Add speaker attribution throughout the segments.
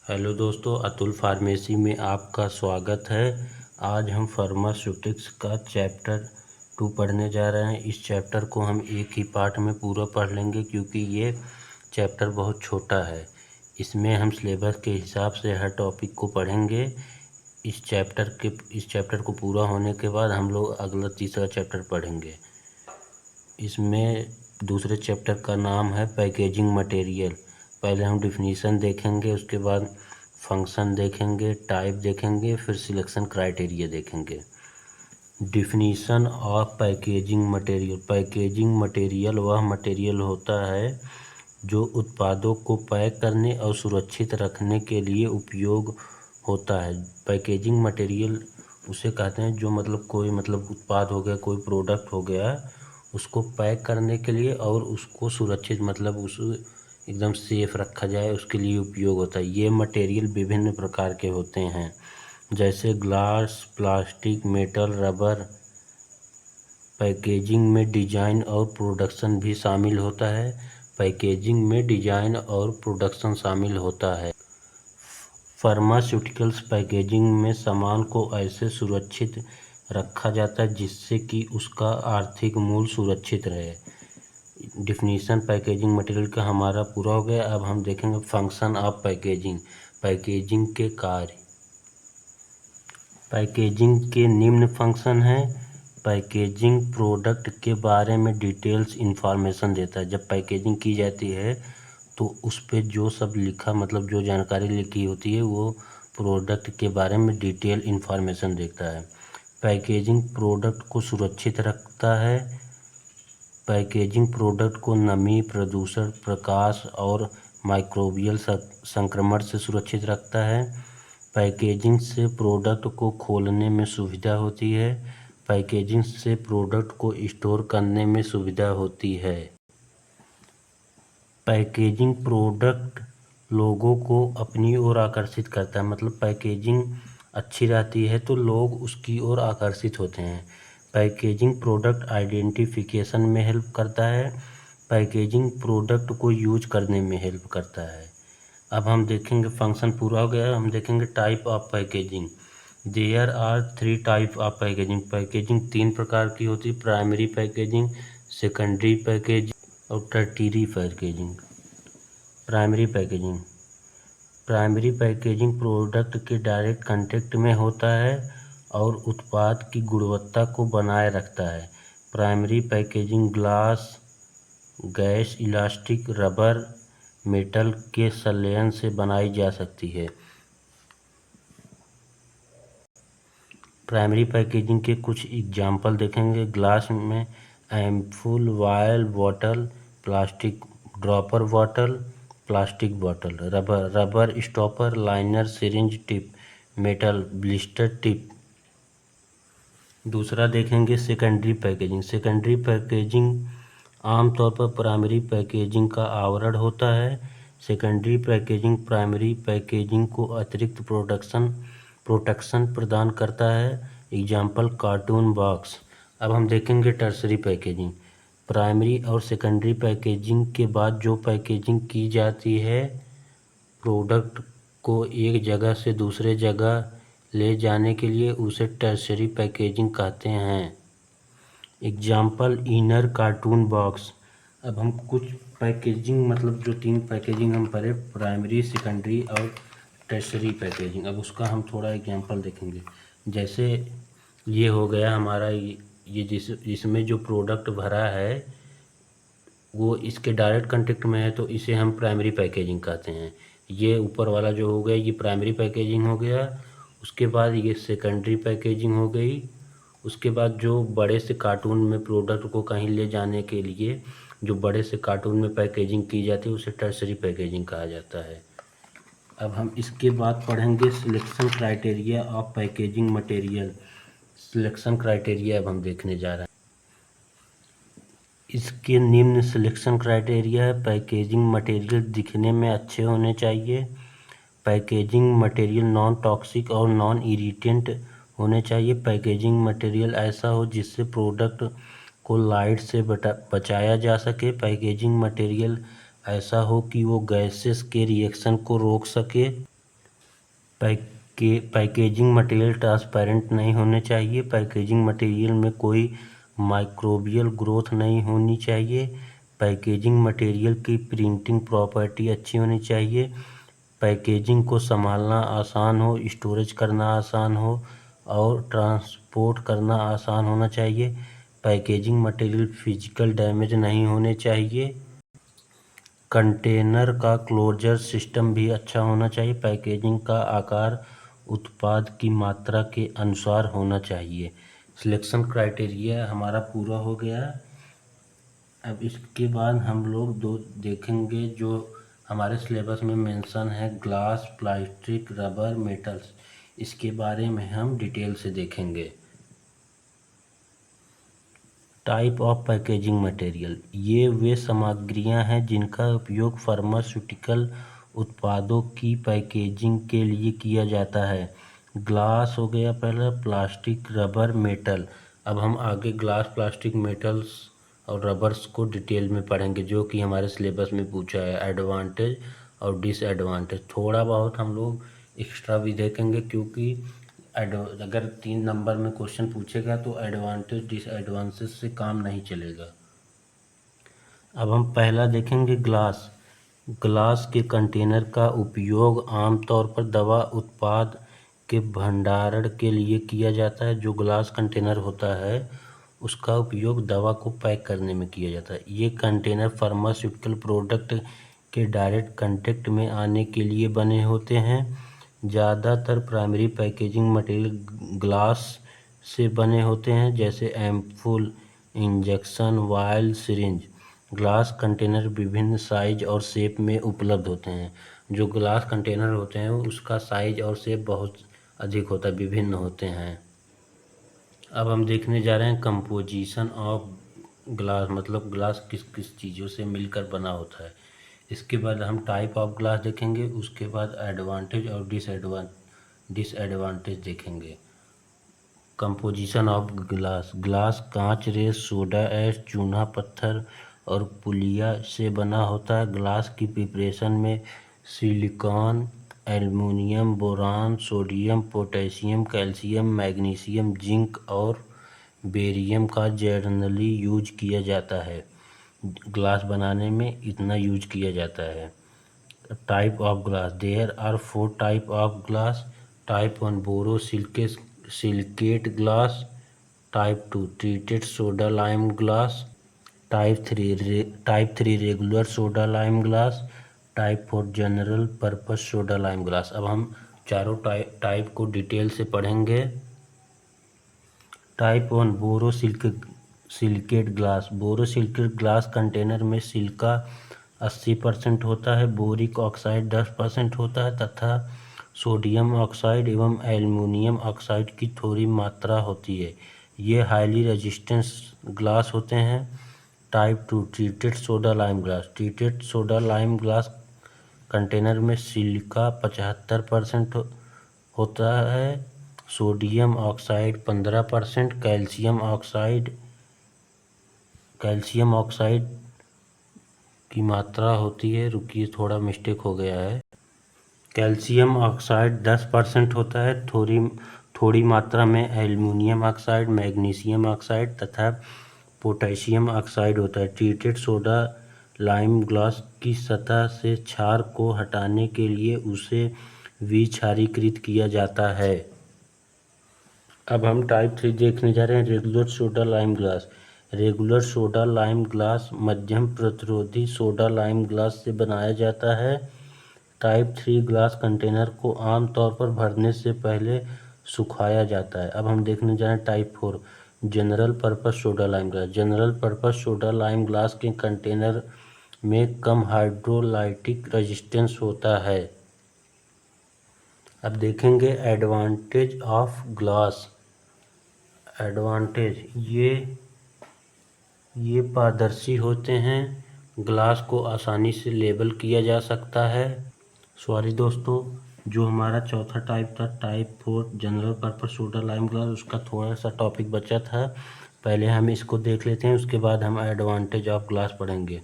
Speaker 1: Hello दोस्तों, Atul pharmacy में आपका स्वागत है। आज हम फार्मास्यूटिक्स का चैप्टर 2 पढ़ने जा रहे हैं। इस चैप्टर को हम एक ही पार्ट में पूरा पढ़ लेंगे क्योंकि ये चैप्टर बहुत छोटा है। इसमें हम सिलेबस के हिसाब से हर टॉपिक को पढ़ेंगे। इस चैप्टर को पूरा होने के बाद हम लोग अगला तीसरा चैप्टर पढ़ेंगे। इसमें दूसरे चैप्टर का नाम है पैकेजिंग मटेरियल। पहले हम डिफिनीशन देखेंगे, उसके बाद फंक्शन देखेंगे, टाइप देखेंगे, फिर सिलेक्शन क्राइटेरिया देखेंगे। Definition of packaging material. Packaging material वह मटेरियल होता है जो उत्पादों को पैक करने और सुरक्षित रखने के लिए उपयोग होता है। पैकेजिंग मटेरियल उसे कहते हैं जो कोई उत्पाद हो गया, कोई प्रोडक्ट हो गया, उसको पैक करने के लिए और उसको सुरक्षित उस एकदम सेफ रखा जाए, उसके लिए उपयोग होता है। ये मटेरियल विभिन्न प्रकार के होते हैं, जैसे glass, plastic, metal, rubber. Packaging में डिजाइन और प्रोडक्शन भी शामिल होता है। पैकेजिंग में डिजाइन और प्रोडक्शन शामिल होता है। फार्मास्यूटिकल्स पैकेजिंग में सामान को ऐसे सुरक्षित रखा जाता है जिससे कि उसका आर्थिक मूल्य सुरक्षित रहे। डिफिनीशन पैकेजिंग मटेरियल का हमारा पूरा हो गया। अब हम देखेंगे फंक्शन ऑफ पैकेजिंग। पैकेजिंग के कार्य। पैकेजिंग के निम्न फंक्शन हैं। पैकेजिंग प्रोडक्ट के बारे में डिटेल्स इंफॉर्मेशन देता है। जब पैकेजिंग की जाती है तो उस पर जो सब लिखा जो जानकारी लिखी होती है वो प्रोडक्ट के बारे में डिटेल इंफॉर्मेशन देता है। पैकेजिंग प्रोडक्ट को सुरक्षित रखता है। पैकेजिंग प्रोडक्ट को नमी, प्रदूषण, प्रकाश और माइक्रोबियल संक्रमण से सुरक्षित रखता है। पैकेजिंग से प्रोडक्ट को खोलने में सुविधा होती है। पैकेजिंग से प्रोडक्ट को स्टोर करने में सुविधा होती है। पैकेजिंग प्रोडक्ट लोगों को अपनी ओर आकर्षित करता है। पैकेजिंग अच्छी रहती है तो लोग उसकी ओर आकर्षित होते हैं। पैकेजिंग प्रोडक्ट आइडेंटिफिकेशन में हेल्प करता है। पैकेजिंग प्रोडक्ट को यूज करने में हेल्प करता है। अब हम देखेंगे फंक्शन पूरा हो गया। हम देखेंगे type of packaging. There are 3 type of packaging. Packaging 3 प्रकार की होती है: प्राइमरी पैकेजिंग, सेकेंडरी पैकेजिंग और tertiary packaging. Primary packaging. Primary packaging product के डायरेक्ट कांटेक्ट में होता है और उत्पाद की गुणवत्ता को बनाए रखता है। Primary packaging glass, gas, elastic, rubber, metal के संलयन से बनाई जा सकती है। प्राइमरी पैकेजिंग के कुछ एग्जाम्पल देखेंगे। ग्लास में ampoule, vial, bottle. Plastic, dropper bottle, plastic bottle. Rubber stopper, liner, syringe tip. Metal, blister tip. दूसरा देखेंगे सेकेंडरी पैकेजिंग। सेकेंडरी पैकेजिंग आमतौर पर प्राइमरी पैकेजिंग का आवरण होता है। सेकेंडरी पैकेजिंग प्राइमरी पैकेजिंग को अतिरिक्त प्रोटेक्शन प्रदान करता है। Example cartoon box. अब हम देखेंगे टर्सरी पैकेजिंग। प्राइमरी और सेकेंडरी पैकेजिंग के बाद जो पैकेजिंग की जाती है प्रोडक्ट को एक जगह से दूसरे जगह ले जाने के लिए उसे टर्सरी पैकेजिंग कहते हैं। Example inner cartoon box. अब हम कुछ पैकेजिंग जो 3 पैकेजिंग हम पढ़े, प्राइमरी, सेकेंडरी और टर्सरी पैकेजिंग, अब उसका हम थोड़ा एग्जाम्पल देखेंगे। जैसे ये हो गया हमारा ये जिसमें जो प्रोडक्ट भरा है वो इसके डायरेक्ट कांटेक्ट में है तो इसे हम प्राइमरी पैकेजिंग कहते हैं। ये ऊपर वाला जो हो गया ये प्राइमरी पैकेजिंग हो गया। उसके बाद ये सेकेंडरी पैकेजिंग हो गई। उसके बाद जो बड़े से कार्टून में प्रोडक्ट को कहीं ले जाने के लिए जो बड़े से कार्टून में पैकेजिंग की जाती है उसे टर्सरी पैकेजिंग कहा जाता है। अब हम इसके बाद पढ़ेंगे selection criteria of packaging material. Selection criteria अब हम देखने जा रहे हैं। इसके निम्न सिलेक्शन क्राइटेरिया है। पैकेजिंग मटेरियल दिखने में अच्छे होने चाहिए। पैकेजिंग मटेरियल नॉन टॉक्सिक और नॉन इरिटेंट होने चाहिए। पैकेजिंग मटेरियल ऐसा हो जिससे प्रोडक्ट को लाइट से बचाया जा सके। पैकेजिंग मटेरियल ऐसा हो कि वो गैसेस के रिएक्शन को रोक सके। पैकेजिंग मटेरियल ट्रांसपेरेंट नहीं होने चाहिए। पैकेजिंग मटेरियल में कोई माइक्रोबियल ग्रोथ नहीं होनी चाहिए। पैकेजिंग मटेरियल की प्रिंटिंग प्रॉपर्टी अच्छी होनी चाहिए। पैकेजिंग को संभालना आसान हो, स्टोरेज करना आसान हो और ट्रांसपोर्ट करना आसान होना चाहिए। पैकेजिंग मटेरियल फिजिकल डैमेज नहीं होने चाहिए। कंटेनर का क्लोजर सिस्टम भी अच्छा होना चाहिए। पैकेजिंग का आकार उत्पाद की मात्रा के अनुसार होना चाहिए। सिलेक्शन क्राइटेरिया हमारा पूरा हो गया। अब इसके बाद हम लोग दो देखेंगे जो हमारे सिलेबस में मेंशन है, ग्लास, प्लास्टिक, रबर, मेटल्स। इसके बारे में हम डिटेल से देखेंगे। टाइप ऑफ पैकेजिंग मटेरियल, ये वे सामग्रियां हैं जिनका उपयोग फार्मास्यूटिकल उत्पादों की पैकेजिंग के लिए किया जाता है। ग्लास हो गया पहला, प्लास्टिक, रबर, मेटल। अब हम आगे ग्लास, प्लास्टिक, मेटल्स और रबर्स को डिटेल में पढ़ेंगे जो कि हमारे सिलेबस में पूछा है। एडवांटेज और डिसएडवांटेज थोड़ा बहुत हम लोग एक्स्ट्रा भी देखेंगे, क्योंकि अगर 3 नंबर में क्वेश्चन पूछेगा तो एडवांटेज डिसएडवांटेज से काम नहीं चलेगा। अब हम पहला देखेंगे ग्लास। ग्लास के कंटेनर का उपयोग आमतौर पर दवा उत्पाद के भंडारण के लिए किया जाता है। जो ग्लास कंटेनर होता है उसका उपयोग दवा को पैक करने में किया जाता है। ये कंटेनर फार्मास्यूटिकल प्रोडक्ट के डायरेक्ट कांटेक्ट में आने के लिए बने होते हैं। ज़्यादातर प्राइमरी पैकेजिंग मटेरियल ग्लास से बने होते हैं, जैसे ampoule, injection vial, syringe. Glass container विभिन्न साइज और शेप में उपलब्ध होते हैं। जो ग्लास कंटेनर होते हैं उसका साइज और शेप बहुत अधिक होता है, विभिन्न होते हैं। अब हम देखने जा रहे हैं कंपोजिशन ऑफ ग्लास, मतलब ग्लास किस किस चीज़ों से मिलकर बना होता है। इसके बाद हम टाइप ऑफ ग्लास देखेंगे, उसके बाद एडवांटेज और डिसएडवांटेज देखेंगे। Composition of glass. ग्लास कांच, रेत, सोडा ऐश, चूना पत्थर और पुलिया से बना होता है। ग्लास की प्रिपरेशन में silicon, aluminium, boron, sodium, potassium, calcium, magnesium, zinc और बेरियम का जनरली यूज किया जाता है। ग्लास बनाने में इतना यूज किया जाता है। Type of glass, there are 4 type of glass. Type 1 borosilicate glass, type 2 treated soda lime glass, type 3 regular soda lime glass, type 4 general purpose soda lime glass. अब हम चारों टाइप को डिटेल से पढ़ेंगे। Type 1 borosilicate glass. Borosilicate glass container में silica 80% होता है, boric oxide 10% होता है तथा सोडियम ऑक्साइड एवं एल्युमिनियम ऑक्साइड की थोड़ी मात्रा होती है। ये हाईली रेजिस्टेंस ग्लास होते हैं। Type 2 treated soda lime glass. Treated soda lime glass container में सिलिका 75% होता है, सोडियम ऑक्साइड 15%, कैल्शियम ऑक्साइड की मात्रा होती है, रुकिए थोड़ा मिस्टेक हो गया है, कैल्शियम ऑक्साइड 10% होता है। थोड़ी मात्रा में एल्युमिनियम ऑक्साइड, मैग्नीशियम ऑक्साइड तथा पोटेशियम ऑक्साइड होता है। ट्रीटेड सोडा लाइम ग्लास की सतह से क्षार को हटाने के लिए उसे विक्षारीकृत किया जाता है। अब हम टाइप 3 देखने जा रहे हैं, regular soda lime glass. Regular soda lime glass मध्यम प्रतिरोधी सोडा लाइम ग्लास से बनाया जाता है। टाइप 3 ग्लास कंटेनर को आमतौर पर भरने से पहले सुखाया जाता है। अब हम देखने जा रहे हैं type 4 general purpose soda lime glass. General purpose soda lime glass के कंटेनर में कम हाइड्रोलाइटिक रेजिस्टेंस होता है। अब देखेंगे एडवांटेज ऑफ ग्लास। एडवांटेज, ये पारदर्शी होते हैं, ग्लास को आसानी से लेबल किया जा सकता है। सॉरी दोस्तों, जो हमारा चौथा टाइप था type 4 general purpose soda lime glass, उसका थोड़ा सा टॉपिक बचा था, पहले हम इसको देख लेते हैं, उसके बाद हम एडवांटेज ऑफ ग्लास पढ़ेंगे।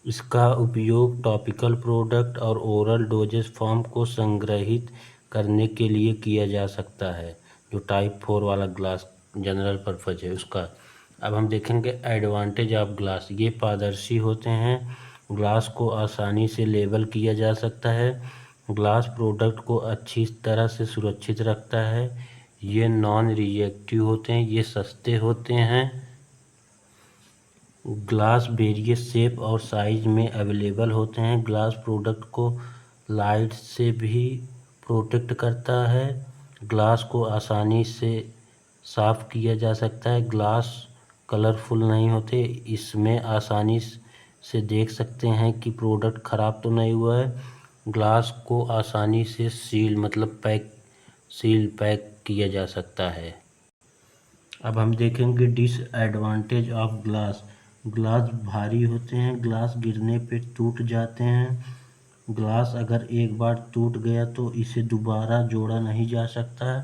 Speaker 1: इसका उपयोग टॉपिकल प्रोडक्ट और ओरल डोजेज फॉर्म को संग्रहित करने के लिए किया जा सकता है, जो टाइप 4 वाला ग्लास जनरल पर्पज है उसका। अब हम देखेंगे एडवांटेज ऑफ ग्लास। ये पारदर्शी होते हैं, ग्लास को आसानी से लेबल किया जा सकता है, ग्लास प्रोडक्ट को अच्छी तरह से सुरक्षित रखता है, ये नॉन रिएक्टिव होते हैं, ये सस्ते होते हैं, ग्लास वेरियस शेप और साइज में अवेलेबल होते हैं, ग्लास प्रोडक्ट को लाइट से भी प्रोटेक्ट करता है, ग्लास को आसानी से साफ़ किया जा सकता है, ग्लास कलरफुल नहीं होते, इसमें आसानी से देख सकते हैं कि प्रोडक्ट ख़राब तो नहीं हुआ है, ग्लास को आसानी से मतलब पैक किया जा सकता है। अब हम देखेंगे डिसएडवांटेज ऑफ ग्लास। ग्लास भारी होते हैं, ग्लास गिरने पे टूट जाते हैं, ग्लास अगर एक बार टूट गया तो इसे दोबारा जोड़ा नहीं जा सकता,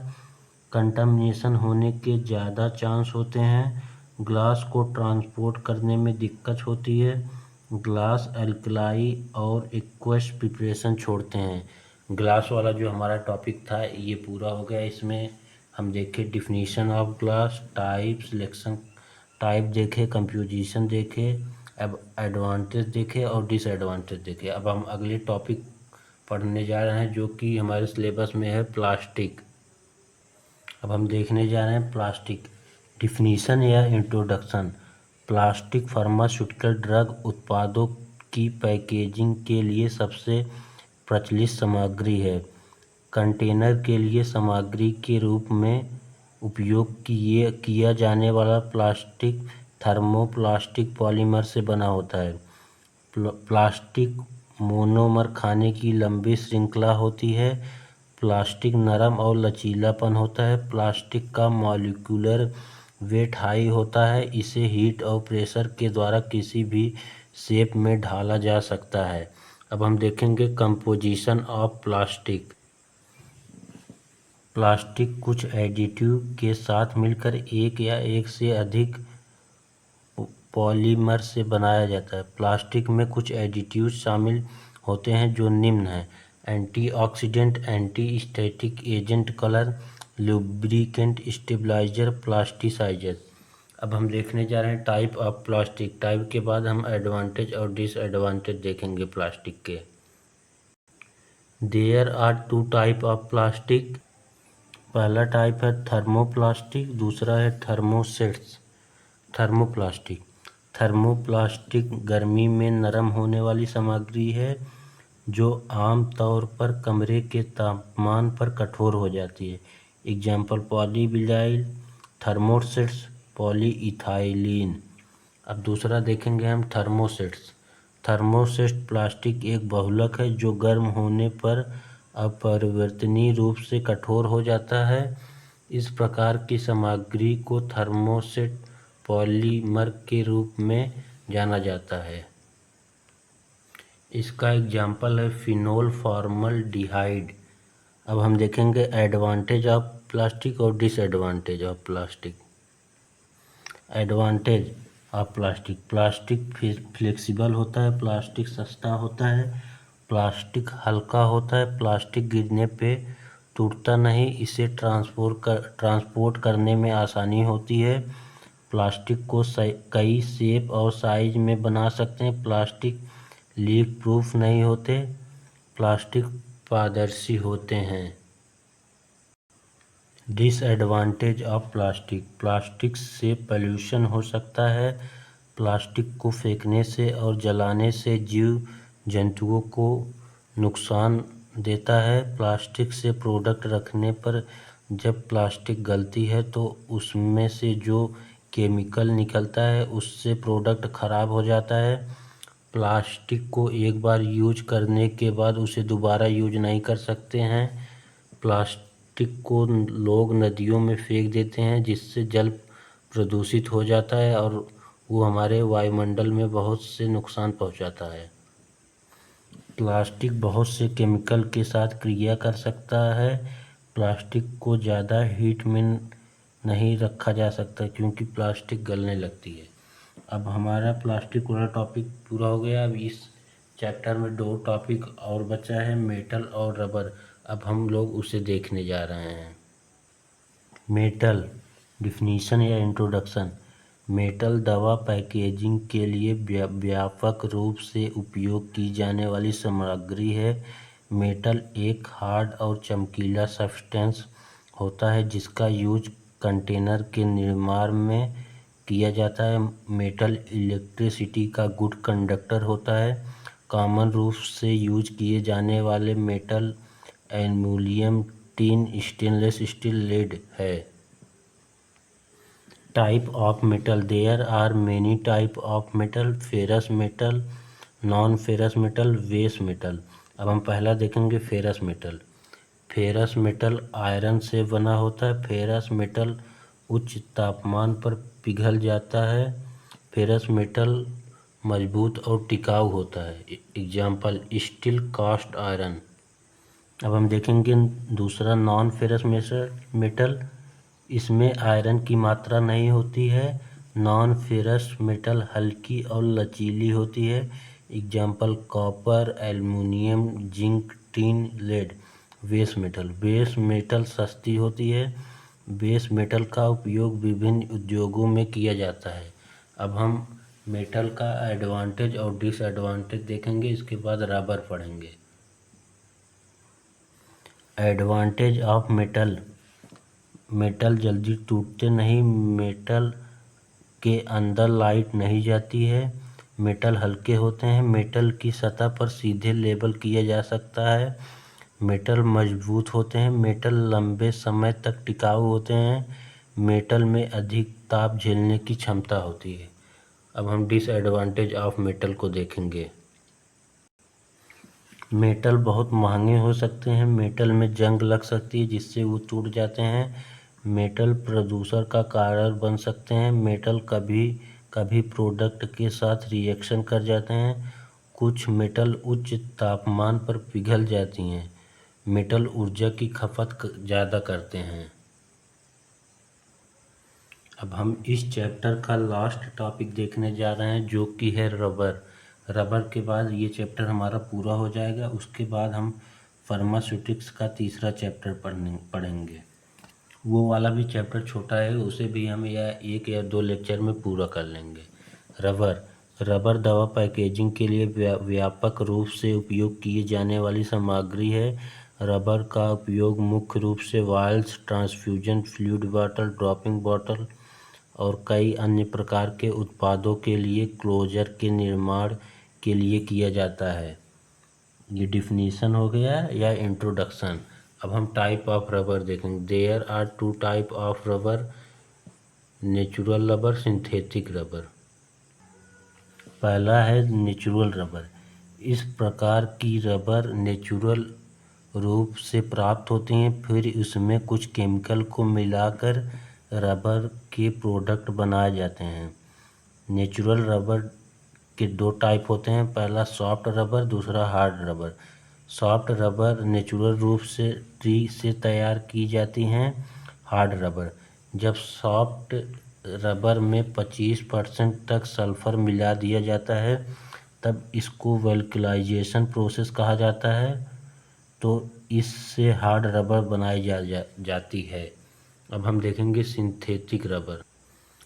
Speaker 1: कंटामिनेशन होने के ज़्यादा चांस होते हैं, ग्लास को ट्रांसपोर्ट करने में दिक्कत होती है, ग्लास अल्कलाई और एक्वस प्रिपरेशन छोड़ते हैं। ग्लास वाला जो हमारा टॉपिक था ये पूरा हो गया। इसमें हम देखे definition of glass, type, selection type देखे, कंपोजिशन देखे, अब एडवांटेज देखे और डिसएडवांटेज देखे। अब हम अगले टॉपिक पढ़ने जा रहे हैं जो कि हमारे सिलेबस में है प्लास्टिक। अब हम देखने जा रहे हैं प्लास्टिक डिफिनीशन या इंट्रोडक्शन। प्लास्टिक फार्मास्यूटिकल ड्रग उत्पादों की पैकेजिंग के लिए सबसे प्रचलित सामग्री है। कंटेनर के लिए सामग्री के रूप में उपयोग किया जाने वाला प्लास्टिक थर्मोप्लास्टिक पॉलीमर से बना होता है। प्लास्टिक मोनोमर खाने की लंबी श्रृंखला होती है। प्लास्टिक नरम और लचीलापन होता है। प्लास्टिक का मॉलिक्यूलर वेट हाई होता है, इसे हीट और प्रेशर के द्वारा किसी भी शेप में ढाला जा सकता है। अब हम देखेंगे कंपोजिशन ऑफ प्लास्टिक। प्लास्टिक कुछ एडिटिव के साथ मिलकर एक या एक से अधिक पॉलीमर से बनाया जाता है। प्लास्टिक में कुछ एडिटिव शामिल होते हैं जो निम्न हैं: antioxidant, anti static agent, colour, lubricant, stabiliser, plasticiser. अब हम देखने जा रहे हैं टाइप ऑफ प्लास्टिक। टाइप के बाद हम एडवांटेज और डिसएडवांटेज देखेंगे प्लास्टिक के। There are two type of plastic. पहला टाइप है थर्मोप्लास्टिक, दूसरा है थर्मोप्लास्टिक। थर्मोप्लास्टिक गर्मी में नरम होने वाली सामग्री है जो आम तौर पर कमरे के तापमान पर कठोर हो जाती है। Example polyvinyl, thermosets, polyethylene. अब दूसरा देखेंगे हम थर्मोसेट्स। थर्मोसेट प्लास्टिक एक बहुलक है जो गर्म होने पर अपरिवर्तनीय रूप से कठोर हो जाता है। इस प्रकार की सामग्री को थर्मोसेट पॉलीमर के रूप में जाना जाता है। इसका एग्जाम्पल है फिनोल फॉर्मलडिहाइड। अब हम देखेंगे एडवांटेज ऑफ प्लास्टिक और disadvantage of plastic. Advantage of plastic. Plastic flexible होता है, प्लास्टिक सस्ता होता है, प्लास्टिक हल्का होता है, प्लास्टिक गिरने पे टूटता नहीं, इसे ट्रांसपोर्ट करने में आसानी होती है, प्लास्टिक को कई शेप और साइज में बना सकते हैं, प्लास्टिक लीक प्रूफ नहीं होते, प्लास्टिक पारदर्शी होते हैं। Disadvantage of plastic. प्लास्टिक से पॉल्यूशन हो सकता है, प्लास्टिक को फेंकने से और जलाने से जीव जंतुओं को नुकसान देता है, प्लास्टिक से प्रोडक्ट रखने पर जब प्लास्टिक गलती है तो उसमें से जो केमिकल निकलता है उससे प्रोडक्ट ख़राब हो जाता है, प्लास्टिक को एक बार यूज करने के बाद उसे दोबारा यूज नहीं कर सकते हैं, प्लास्टिक को लोग नदियों में फेंक देते हैं जिससे जल प्रदूषित हो जाता है और वो हमारे वायुमंडल में बहुत से नुकसान पहुंचाता है। प्लास्टिक बहुत से केमिकल के साथ क्रिया कर सकता है, प्लास्टिक को ज़्यादा हीट में नहीं रखा जा सकता क्योंकि प्लास्टिक गलने लगती है। अब हमारा प्लास्टिक वाला टॉपिक पूरा हो गया। अब इस चैप्टर में 2 टॉपिक और बचा है, मेटल और रबर। अब हम लोग उसे देखने जा रहे हैं। मेटल डिफिनीशन या इंट्रोडक्शन। मेटल दवा पैकेजिंग के लिए व्यापक रूप से उपयोग की जाने वाली सामग्री है। मेटल एक हार्ड और चमकीला सब्सटेंस होता है जिसका यूज कंटेनर के निर्माण में किया जाता है। मेटल इलेक्ट्रिसिटी का गुड कंडक्टर होता है। कॉमन रूप से यूज किए जाने वाले metal aluminium, tin, stainless steel, lead है। Type of metal. There are many type of metal. Ferrous metal, non ferrous metal, base metal. अब हम पहला देखेंगे ferrous metal. Ferrous metal iron से बना होता है। फेरस मेटल उच्च तापमान पर पिघल जाता है। फेरस मेटल मजबूत और टिकाऊ होता है। Example steel, cast iron. अब हम देखेंगे दूसरा नॉन फेरस मेटल। इसमें आयरन की मात्रा नहीं होती है। नॉन फेरस मेटल हल्की और लचीली होती है। Example copper, aluminium, zinc, tin, lead. Base metal. Base metal सस्ती होती है। बेस मेटल का उपयोग विभिन्न उद्योगों में किया जाता है। अब हम मेटल का एडवांटेज और डिसएडवांटेज देखेंगे, इसके बाद रबर पढ़ेंगे। Advantage of metal. मेटल जल्दी टूटते नहीं। मेटल के अंदर लाइट नहीं जाती है। मेटल हल्के होते हैं। मेटल की सतह पर सीधे लेबल किया जा सकता है। मेटल मजबूत होते हैं। मेटल लंबे समय तक टिकाऊ होते हैं। मेटल में अधिक ताप झेलने की क्षमता होती है। अब हम डिसएडवांटेज ऑफ मेटल को देखेंगे। मेटल बहुत महंगे हो सकते हैं। मेटल में जंग लग सकती है जिससे वो टूट जाते हैं। मेटल प्रदूषण का कारण बन सकते हैं। मेटल कभी कभी प्रोडक्ट के साथ रिएक्शन कर जाते हैं। कुछ मेटल उच्च तापमान पर पिघल जाती हैं। मेटल ऊर्जा की खपत ज़्यादा करते हैं। अब हम इस चैप्टर का लास्ट टॉपिक देखने जा रहे हैं जो कि है रबर। रबर के बाद ये चैप्टर हमारा पूरा हो जाएगा। उसके बाद हम फार्मास्यूटिक्स का तीसरा चैप्टर पढ़ेंगे। वो वाला भी चैप्टर छोटा है, उसे भी हम या 1 या 2 लेक्चर में पूरा कर लेंगे। रबर। रबर दवा पैकेजिंग के लिए व्यापक रूप से उपयोग किए जाने वाली सामग्री है। रबर का उपयोग मुख्य रूप से vials, transfusion, fluid bottle, dropping bottle और कई अन्य प्रकार के उत्पादों के लिए क्लोजर के निर्माण के लिए किया जाता है। ये डिफिनीशन हो गया या इंट्रोडक्शन। अब हम टाइप ऑफ रबर देखेंगे। There are 2 type of rubber, natural rubber, synthetic rubber. पहला है नेचुरल रबर। इस प्रकार की रबर नेचुरल रूप से प्राप्त होती हैं, फिर उसमें कुछ केमिकल को मिलाकर रबर के प्रोडक्ट बनाए जाते हैं। नेचुरल रबर के 2 टाइप होते हैं, पहला सॉफ्ट रबर, दूसरा hard rubber. Soft rubber natural रूप से ट्री से तैयार की जाती हैं। Hard rubber. जब सॉफ्ट रबर में 25% तक सल्फर मिला दिया जाता है तब इसको वल्कनाइजेशन प्रोसेस कहा जाता है, तो इससे हार्ड रबर बनाई जाती है। अब हम देखेंगे सिंथेटिक रबर।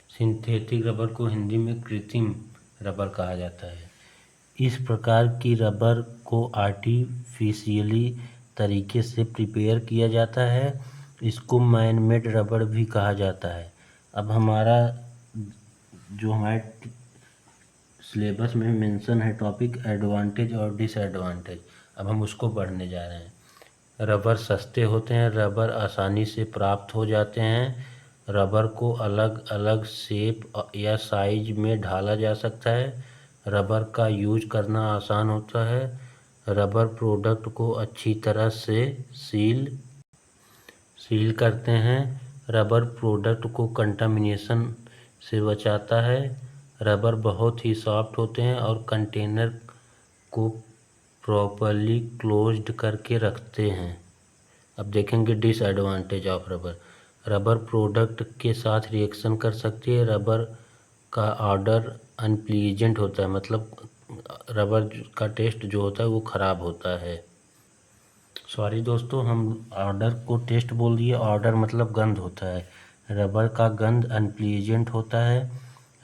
Speaker 1: सिंथेटिक रबर को हिंदी में कृत्रिम रबर कहा जाता है। इस प्रकार की रबर को आर्टिफिशियली तरीके से प्रिपेयर किया जाता है। इसको मैन मेड रबर भी कहा जाता है। अब हमारा जो हमारे सिलेबस में मेंशन है टॉपिक, एडवांटेज और डिसएडवांटेज। अब हम उसको पढ़ने जा रहे हैं। रबर सस्ते होते हैं। रबर आसानी से प्राप्त हो जाते हैं। रबर को अलग अलग शेप या साइज में ढाला जा सकता है। रबर का यूज करना आसान होता है। रबर प्रोडक्ट को अच्छी तरह से सील करते हैं। रबर प्रोडक्ट को कंटामिनेशन से बचाता है। रबर बहुत ही सॉफ्ट होते हैं और कंटेनर को प्रॉपर्ली क्लोज्ड करके रखते हैं। अब देखेंगे disadvantage of rubber. Rubber product के साथ रिएक्शन कर सकती है। रबर का ऑर्डर अनप्लीजेंट होता है, मतलब रबर का टेस्ट जो होता है वो ख़राब होता है। सॉरी दोस्तों, हम ऑर्डर को टेस्ट बोल दिए। ऑर्डर मतलब गंध होता है। रबर का गंध अनप्लीजेंट होता है।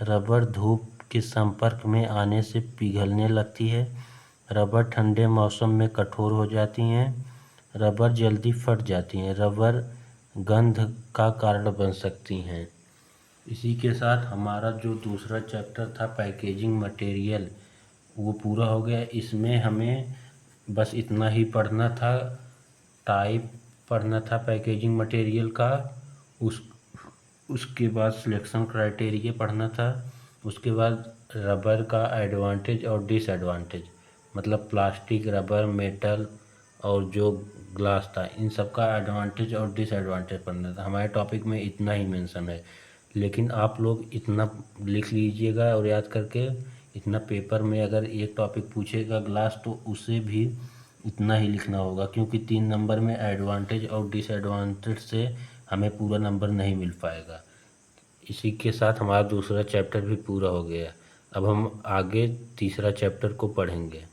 Speaker 1: रबर धूप के संपर्क में आने से पिघलने लगती है। रबर ठंडे मौसम में कठोर हो जाती हैं। रबर जल्दी फट जाती हैं। रबर गंध का कारण बन सकती हैं। इसी के साथ हमारा जो दूसरा चैप्टर था पैकेजिंग मटेरियल वो पूरा हो गया। इसमें हमें बस इतना ही पढ़ना था। टाइप पढ़ना था पैकेजिंग मटेरियल का। उस उसके बाद सिलेक्शन क्राइटेरिया पढ़ना था। उसके बाद रबर का एडवांटेज और डिसएडवांटेज, मतलब प्लास्टिक, रबर, मेटल और जो ग्लास था, इन सब का एडवांटेज और डिसएडवांटेज पढ़ना था। हमारे टॉपिक में इतना ही मेंशन है, लेकिन आप लोग इतना लिख लीजिएगा और याद करके। इतना पेपर में अगर एक टॉपिक पूछेगा ग्लास तो उसे भी इतना ही लिखना होगा, क्योंकि 3 नंबर में एडवांटेज और डिसएडवांटेज से हमें पूरा नंबर नहीं मिल पाएगा। इसी के साथ हमारा दूसरा चैप्टर भी पूरा हो गया। अब हम आगे तीसरा चैप्टर को पढ़ेंगे।